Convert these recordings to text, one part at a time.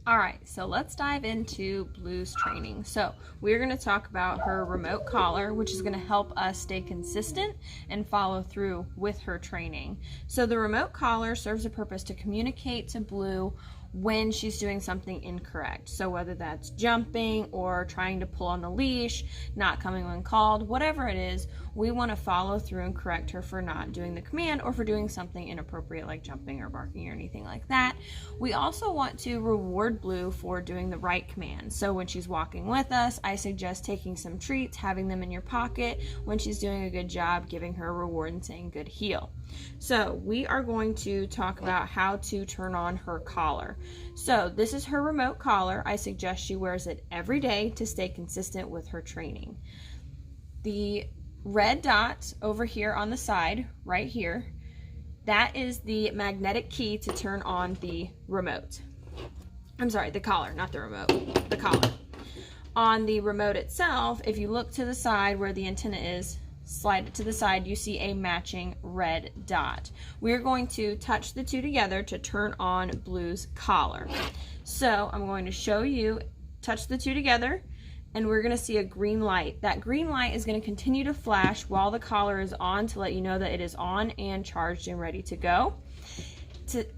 All right, so let's dive into Blue's training. So we're going to talk about her remote collar, which is going to help us stay consistent and follow through with her training. So the remote collar serves a purpose to communicate to Blue when she's doing something incorrect. So whether that's jumping or trying to pull on the leash, not coming when called, whatever it is, we want to follow through and correct her for not doing the command or for doing something inappropriate like jumping or barking or anything like that. We also want to reward Blue for doing the right command. So when she's walking with us, I suggest taking some treats, having them in your pocket. When she's doing a good job, giving her a reward and saying good heel. So we are going to talk about how to turn on her collar. So this is her remote collar. I suggest she wears it every day to stay consistent with her training. The red dot over here on the side, right here, that is the magnetic key to turn on the remote. I'm sorry, the collar, not the remote, the collar. On the remote itself, if you look to the side where the antenna is, slide it to the side, you see a matching red dot. We're going to touch the two together to turn on Blue's collar. So I'm going to show you, touch the two together, and we're going to see a green light. That green light is going to continue to flash while the collar is on to let you know that it is on and charged and ready to go.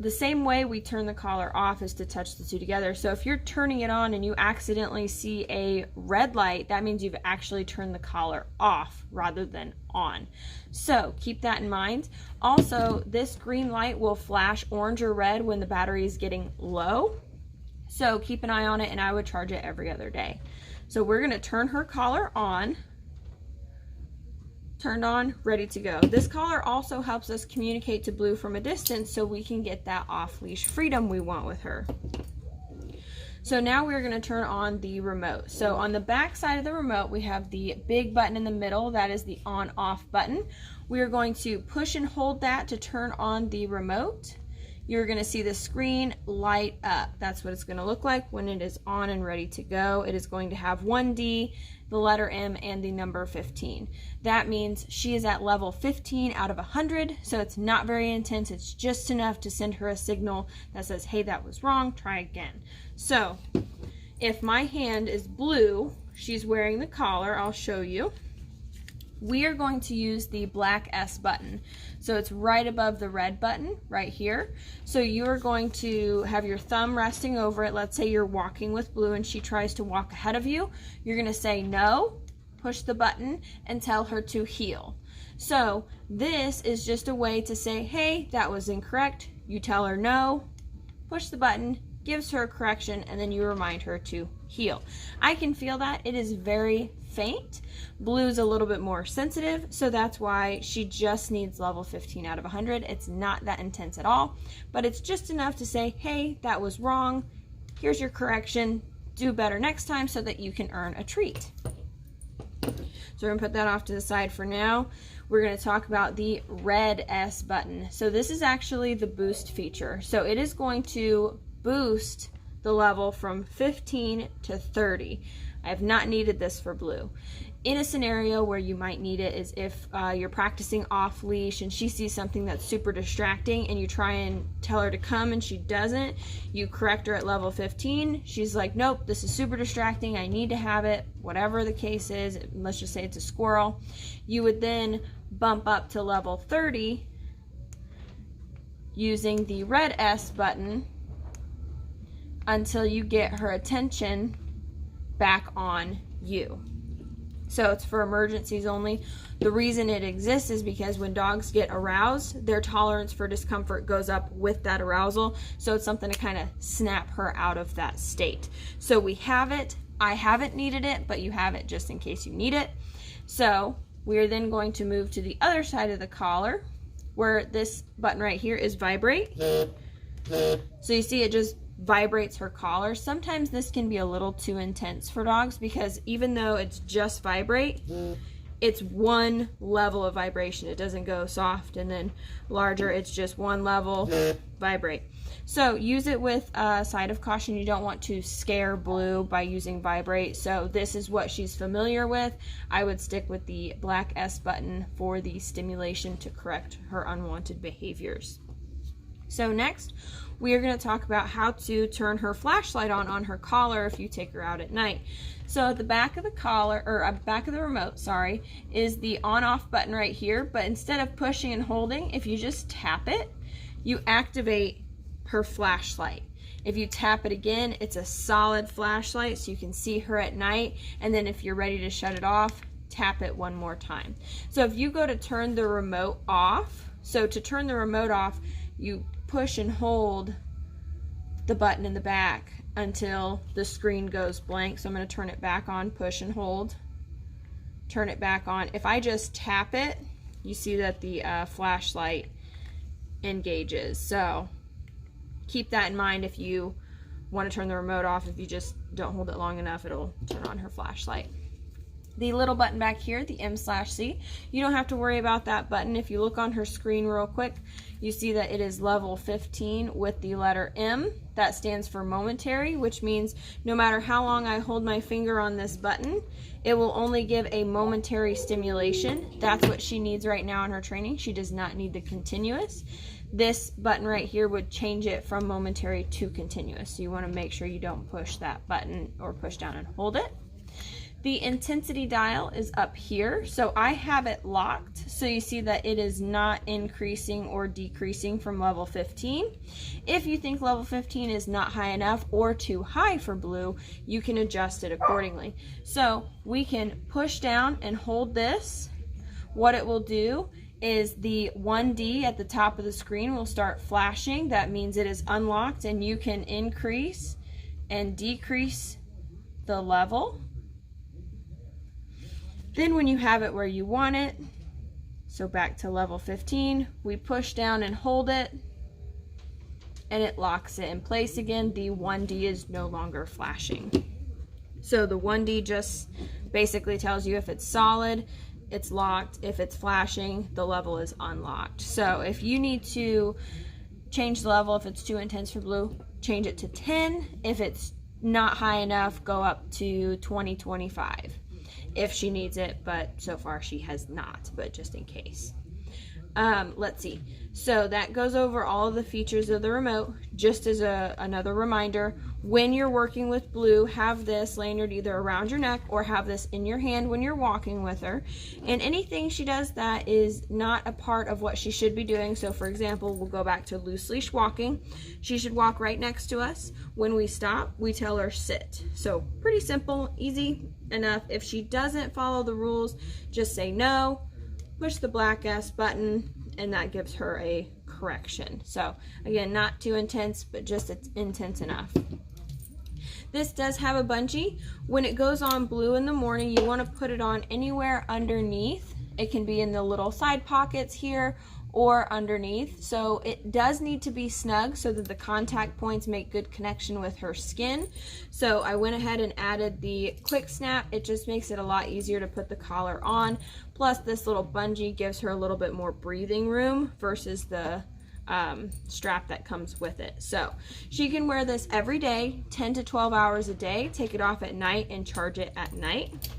The same way we turn the collar off is to touch the two together. So if you're turning it on and you accidentally see a red light, that means you've actually turned the collar off rather than on. So keep that in mind. Also, this green light will flash orange or red when the battery is getting low. So keep an eye on it, and I would charge it every other day. So we're going to turn her collar on. Turned on, ready to go. This collar also helps us communicate to Blue from a distance so we can get that off-leash freedom we want with her. So now we're going to turn on the remote. So on the back side of the remote, we have the big button in the middle. That is the on-off button. We are going to push and hold that to turn on the remote. You're going to see the screen light up. That's what it's going to look like when it is on and ready to go. It is going to have 1D, the letter M, and the number 15. That means she is at level 15 out of 100, so it's not very intense. It's just enough to send her a signal that says, hey, that was wrong, try again. So if my hand is blue, she's wearing the collar, I'll show you. We are going to use the black S button. So it's right above the red button right here. So you're going to have your thumb resting over it. Let's say you're walking with Blue and she tries to walk ahead of you. You're going to say no, push the button, and tell her to heel. So this is just a way to say, hey, that was incorrect. You tell her no, push the button, gives her a correction, and then you remind her to heel. I can feel that. It is very faint. Blue's a little bit more sensitive, so that's why she just needs level 15 out of 100. It's not that intense at all, but it's just enough to say, hey, that was wrong. Here's your correction. Do better next time so that you can earn a treat. So we're going to put that off to the side for now. We're going to talk about the red S button. So this is actually the boost feature. So it is going to boost the level from 15 to 30. I have not needed this for Blue. In a scenario where you might need it is if you're practicing off leash and she sees something that's super distracting and you try and tell her to come and she doesn't, you correct her at level 15. She's like, nope, this is super distracting, I need to have it, whatever the case is. Let's just say it's a squirrel. You would then bump up to level 30 using the red S button until you get her attention back on you. So it's for emergencies only. The reason it exists is because when dogs get aroused, their tolerance for discomfort goes up with that arousal. So it's something to kind of snap her out of that state. So we have it. I haven't needed it, but you have it just in case you need it. So we're then going to move to the other side of the collar where this button right here is vibrate. So you see it just vibrates her collar. Sometimes this can be a little too intense for dogs because even though it's just vibrate, it's one level of vibration. It doesn't go soft and then larger. It's just one level, vibrate. So use it with a side of caution. You don't want to scare Blue by using vibrate. So this is what she's familiar with. I would stick with the black S button for the stimulation to correct her unwanted behaviors. So next, we are going to talk about how to turn her flashlight on her collar if you take her out at night. So at the back of the collar, or back of the remote, sorry, is the on-off button right here. But instead of pushing and holding, if you just tap it, you activate her flashlight. If you tap it again, it's a solid flashlight so you can see her at night. And then if you're ready to shut it off, tap it one more time. So if you go to turn the remote off, so to turn the remote off, you push and hold the button in the back until the screen goes blank. So I'm going to turn it back on, push and hold, turn it back on. If I just tap it, you see that the flashlight engages. So keep that in mind if you want to turn the remote off. If you just don't hold it long enough, it'll turn on her flashlight. The little button back here, the M/C, you don't have to worry about that button. If you look on her screen real quick, you see that it is level 15 with the letter M. That stands for momentary, which means no matter how long I hold my finger on this button, it will only give a momentary stimulation. That's what she needs right now in her training. She does not need the continuous. This button right here would change it from momentary to continuous. So you want to make sure you don't push that button or push down and hold it. The intensity dial is up here, so I have it locked, so you see that it is not increasing or decreasing from level 15. If you think level 15 is not high enough or too high for Blue, you can adjust it accordingly. So we can push down and hold this. What it will do is the 1D at the top of the screen will start flashing. That means it is unlocked, and you can increase and decrease the level. Then when you have it where you want it, so back to level 15, we push down and hold it, and it locks it in place again. The 1D is no longer flashing. So the 1D just basically tells you if it's solid, it's locked. If it's flashing, the level is unlocked. So if you need to change the level, if it's too intense for Blue, change it to 10. If it's not high enough, go up to 20, 25. If she needs it, but so far she has not, but just in case. Let's see. So that goes over all of the features of the remote. Just as another reminder, when you're working with Blue, have this lanyard either around your neck or have this in your hand when you're walking with her. And anything she does that is not a part of what she should be doing. So for example, we'll go back to loose leash walking. She should walk right next to us. When we stop, we tell her sit. So pretty simple, easy enough. If she doesn't follow the rules, just say no, push the black S button, and that gives her a correction. So again, not too intense, but just it's intense enough. This does have a bungee. When it goes on Blue in the morning, you want to put it on anywhere underneath. It can be in the little side pockets here or underneath. So it does need to be snug so that the contact points make good connection with her skin. So I went ahead and added the quick snap. It just makes it a lot easier to put the collar on. Plus this little bungee gives her a little bit more breathing room versus the strap that comes with it. So she can wear this every day, 10 to 12 hours a day, take it off at night and charge it at night.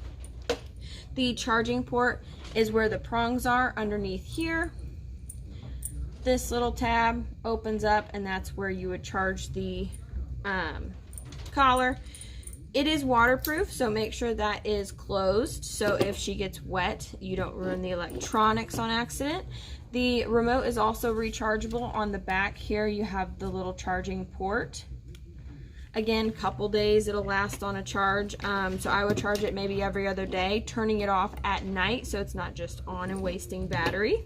The charging port is where the prongs are underneath here. This little tab opens up and that's where you would charge the collar. It is waterproof, so make sure that is closed so if she gets wet, you don't ruin the electronics on accident. The remote is also rechargeable. On the back here, you have the little charging port. Again, couple days it'll last on a charge, so I would charge it maybe every other day, turning it off at night so it's not just on and wasting battery.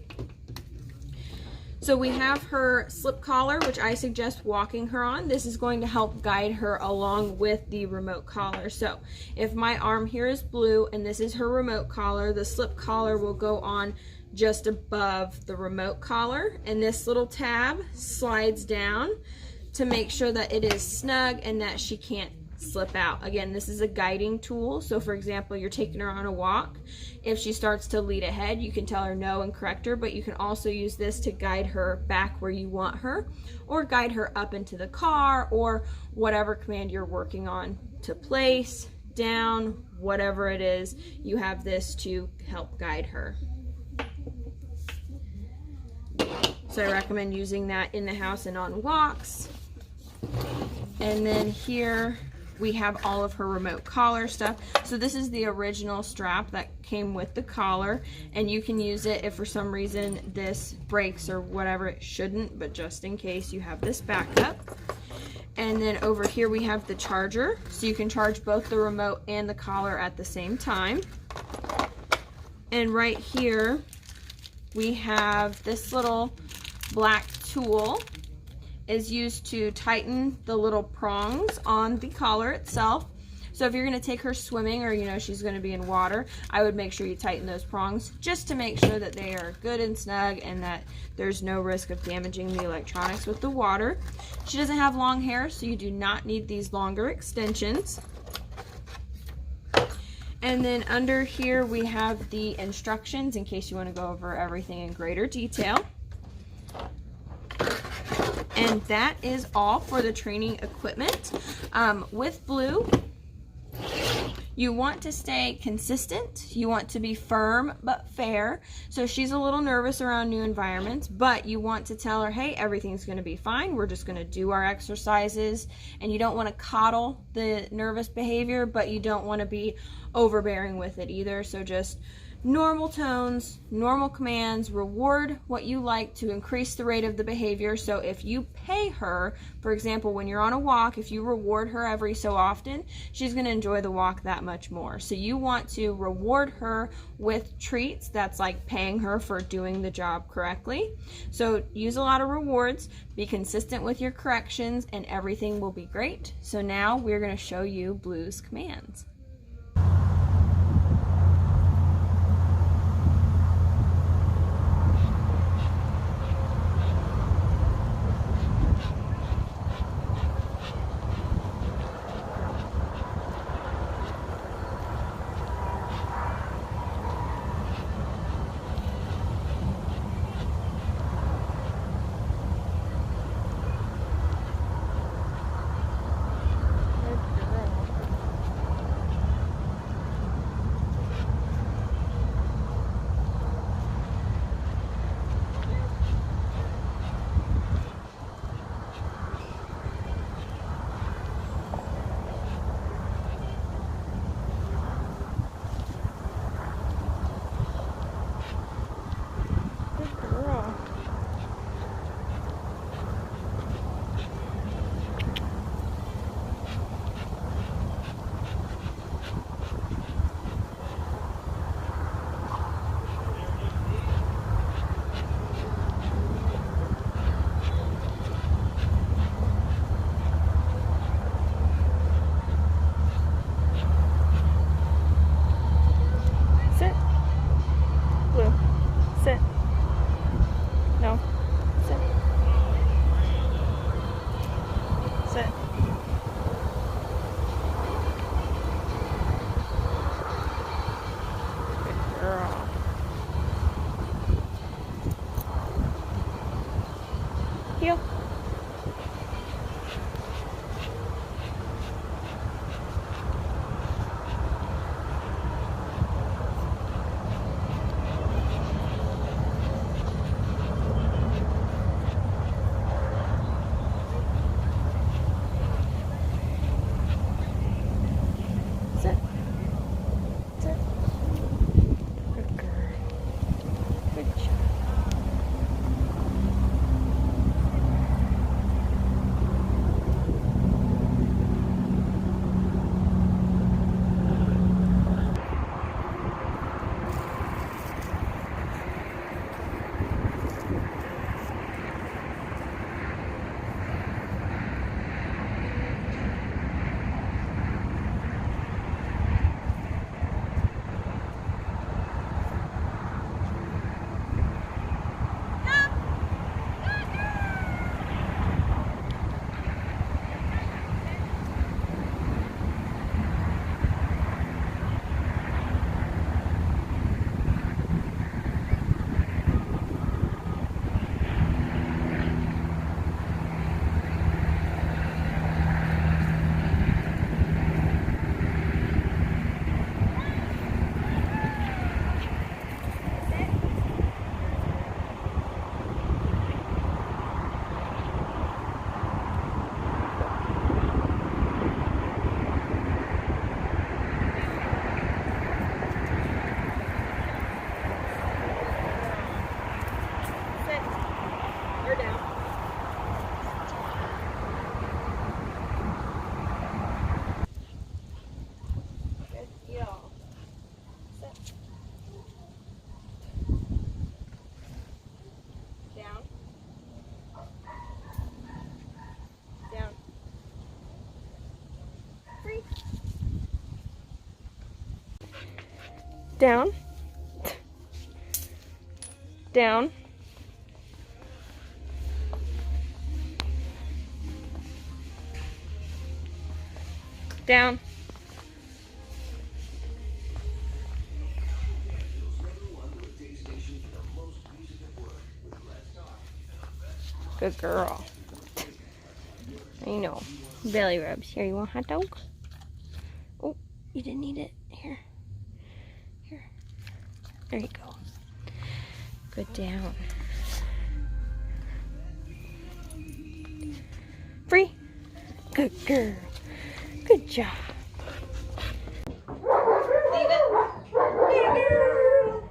So we have her slip collar, which I suggest walking her on. This is going to help guide her along with the remote collar. So if my arm here is Blue and this is her remote collar, the slip collar will go on just above the remote collar, and this little tab slides down to make sure that it is snug and that she can't slip out. Again, this is a guiding tool. So for example, you're taking her on a walk. If she starts to lead ahead, you can tell her no and correct her, but you can also use this to guide her back where you want her, or guide her up into the car, or whatever command you're working on to place, down, whatever it is, you have this to help guide her. So I recommend using that in the house and on walks. And then here we have all of her remote collar stuff. So this is the original strap that came with the collar, and you can use it if for some reason this breaks or whatever. It shouldn't, but just in case, you have this backup. And then over here we have the charger, so you can charge both the remote and the collar at the same time. And right here we have this little black tool. Is used to tighten the little prongs on the collar itself. So if you're going to take her swimming, or you know she's going to be in water, I would make sure you tighten those prongs just to make sure that they are good and snug and that there's no risk of damaging the electronics with the water. She doesn't have long hair, so you do not need these longer extensions. And then under here we have the instructions in case you want to go over everything in greater detail. And that is all for the training equipment. With Blue, you want to stay consistent. You want to be firm but fair. So she's a little nervous around new environments, but you want to tell her, hey, everything's going to be fine. We're just going to do our exercises. And you don't want to coddle the nervous behavior, but you don't want to be overbearing with it either. So just normal tones, normal commands, reward what you like to increase the rate of the behavior. So if you pay her, for example, when you're on a walk, if you reward her every so often, she's going to enjoy the walk that much more. So you want to reward her with treats. That's like paying her for doing the job correctly. So use a lot of rewards, be consistent with your corrections, and everything will be great. So now we're going to show you Blue's commands. Free. Down. Down. Down. Good girl. I know. Belly rubs. Here, you want a hot dog? Oh, you didn't eat it. Here. Here. There you go. Good down. Free. Good girl. Good job. Leave it. Good girl.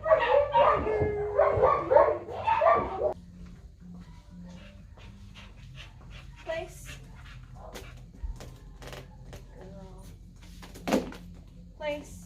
Place. Place.